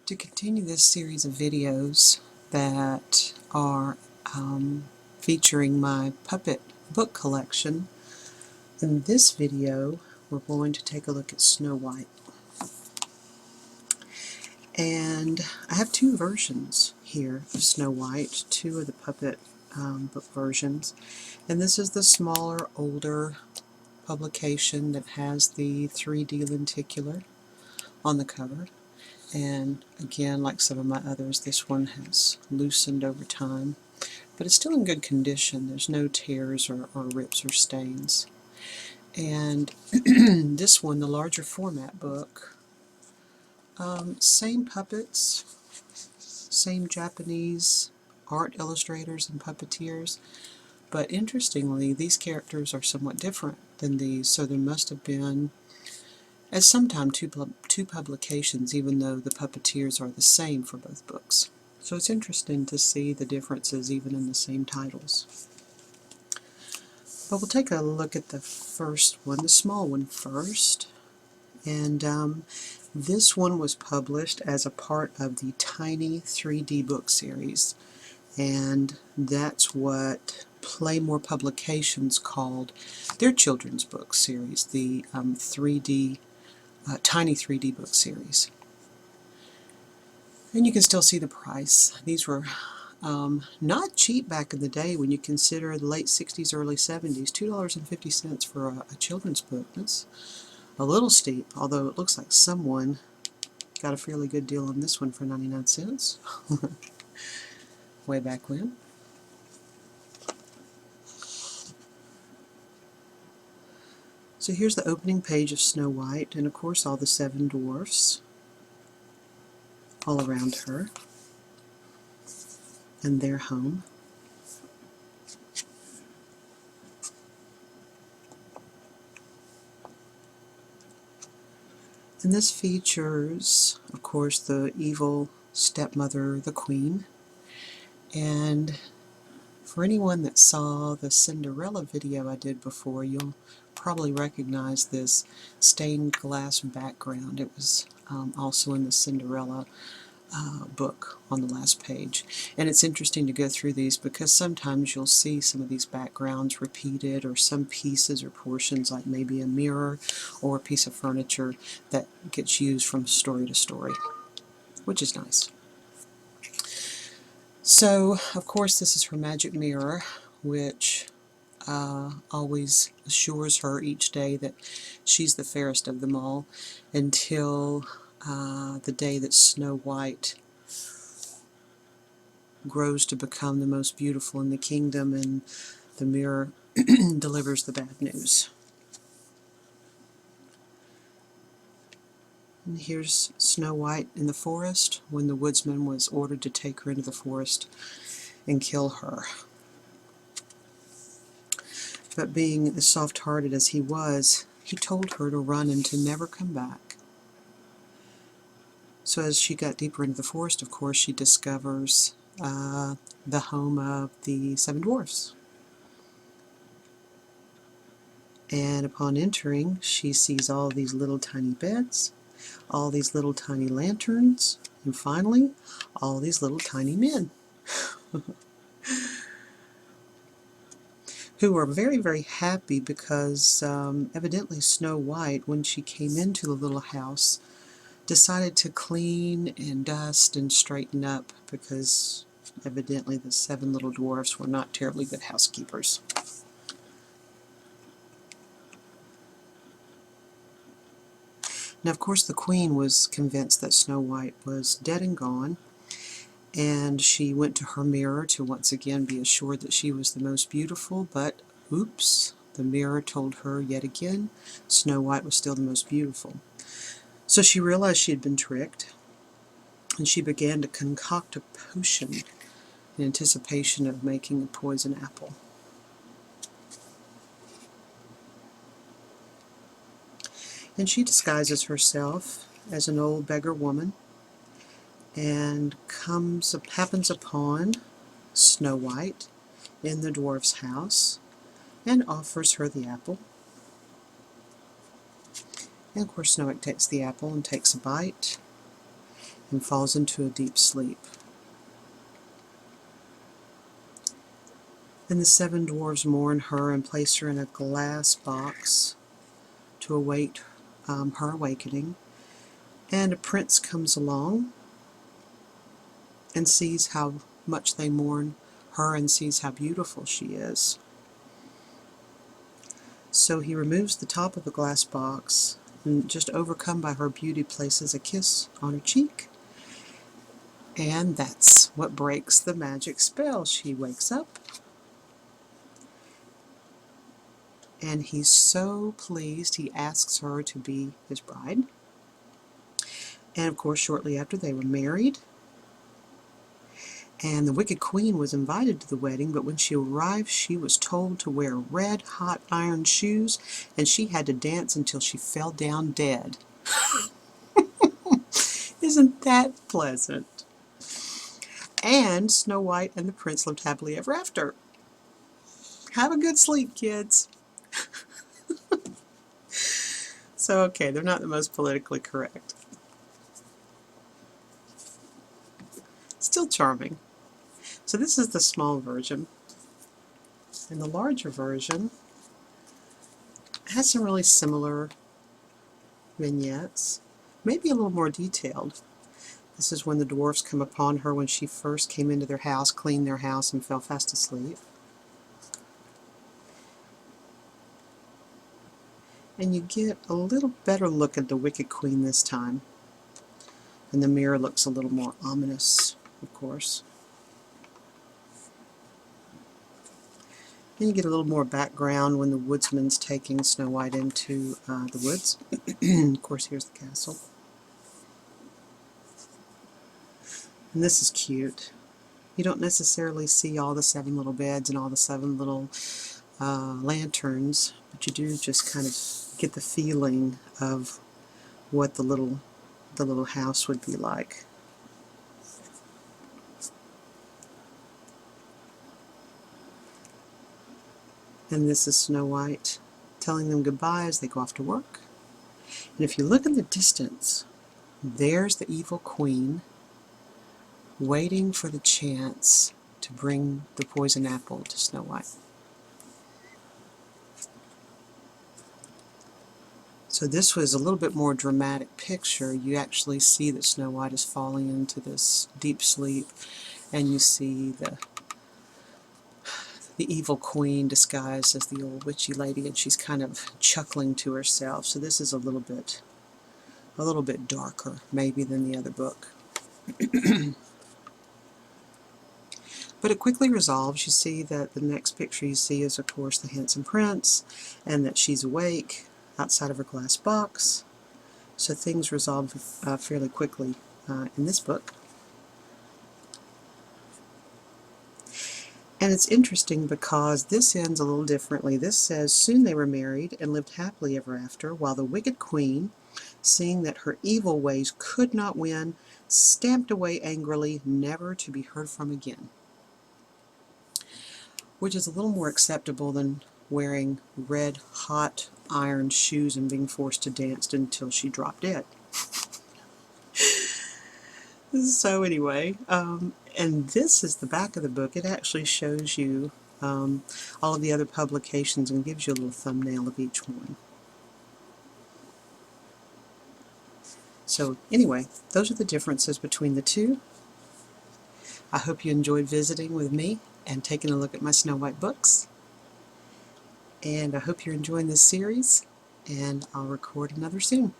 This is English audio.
To continue this series of videos that are featuring my puppet book collection, in this video we're going to take a look at Snow White. And I have two versions here of Snow White, two of the puppet book versions. And this is the smaller, older publication that has the 3D lenticular on the cover. And again, like some of my others, this one has loosened over time, but it's still in good condition. There's no tears or rips or stains. And this one, the larger format book, same puppets, same Japanese art illustrators and puppeteers, but interestingly, these characters are somewhat different than these, so there must have been at some time two publications, even though the puppeteers are the same for both books. So it's interesting to see the differences even in the same titles. But we'll take a look at the first one, the small one first. And this one was published as a part of the Tiny 3D book series. And that's what Playmore Publications called their children's book series, the Tiny 3D book series. And you can still see the price. These were not cheap back in the day when you consider the late 60s, early 70s. $2.50 for a children's book. That's a little steep, although it looks like someone got a fairly good deal on this one for 99 cents. Way back when. So here's the opening page of Snow White, and of course all the Seven Dwarfs all around her and their home. And this features, of course, the evil stepmother, the Queen. And for anyone that saw the Cinderella video I did before, you'll probably recognize this stained glass background. It was also in the Cinderella book on the last page. And it's interesting to go through these because sometimes you'll see some of these backgrounds repeated, or some pieces or portions, like maybe a mirror or a piece of furniture, that gets used from story to story, which is nice. So, of course, this is her magic mirror, which always assures her each day that she's the fairest of them all, until the day that Snow White grows to become the most beautiful in the kingdom, and the mirror delivers the bad news. And here's Snow White in the forest when the woodsman was ordered to take her into the forest and kill her. But being as soft-hearted as he was, he told her to run and to never come back. So as she got deeper into the forest, of course, she discovers the home of the Seven Dwarves. And upon entering, she sees all these little tiny beds, all these little tiny lanterns, and finally, all these little tiny men. Who are very, very happy because evidently Snow White, when she came into the little house, decided to clean and dust and straighten up, because evidently the seven little dwarfs were not terribly good housekeepers. Now, of course, the Queen was convinced that Snow White was dead and gone, and she went to her mirror to once again be assured that she was the most beautiful, but oops, the mirror told her yet again Snow White was still the most beautiful. So she realized she had been tricked, and she began to concoct a potion in anticipation of making a poison apple. And she disguises herself as an old beggar woman and happens upon Snow White in the dwarf's house and offers her the apple. And of course Snow White takes the apple and takes a bite, and falls into a deep sleep. Then the seven dwarves mourn her and place her in a glass box to await her awakening. And a prince comes along and sees how much they mourn her and sees how beautiful she is. So he removes the top of the glass box and, just overcome by her beauty, places a kiss on her cheek. And that's what breaks the magic spell. She wakes up, and he's so pleased he asks her to be his bride. And of course, shortly after, they were married. And the wicked queen was invited to the wedding, but when she arrived, she was told to wear red hot iron shoes, and she had to dance until she fell down dead. Isn't that pleasant? And Snow White and the prince lived happily ever after. Have a good sleep, kids. So, okay, they're not the most politically correct. Still charming. So this is the small version. And the larger version has some really similar vignettes, maybe a little more detailed. This is when the dwarfs come upon her when she first came into their house, cleaned their house, and fell fast asleep. And you get a little better look at the wicked queen this time. And the mirror looks a little more ominous, of course. And you get a little more background when the woodsman's taking Snow White into the woods. Of course, here's the castle. And this is cute. You don't necessarily see all the 7 little beds and all the 7 little lanterns, but you do just kind of get the feeling of what the little house would be like. And this is Snow White telling them goodbye as they go off to work. And if you look in the distance, there's the evil queen waiting for the chance to bring the poison apple to Snow White. So this was a little bit more dramatic picture. You actually see that Snow White is falling into this deep sleep, and you see the evil queen disguised as the old witchy lady, and she's kind of chuckling to herself. So this is a little bit darker maybe than the other book. But it quickly resolves. You see that the next picture you see is, of course, the handsome prince, and that she's awake outside of her glass box. So things resolve fairly quickly in this book. And it's interesting because this ends a little differently. This says, soon they were married and lived happily ever after, while the wicked queen, seeing that her evil ways could not win, stamped away angrily, never to be heard from again. Which is a little more acceptable than wearing red hot iron shoes and being forced to dance until she dropped dead. So anyway, and this is the back of the book. It actually shows you all of the other publications and gives you a little thumbnail of each one. So anyway, those are the differences between the two. I hope you enjoyed visiting with me and taking a look at my Snow White books. And I hope you're enjoying this series, and I'll record another soon.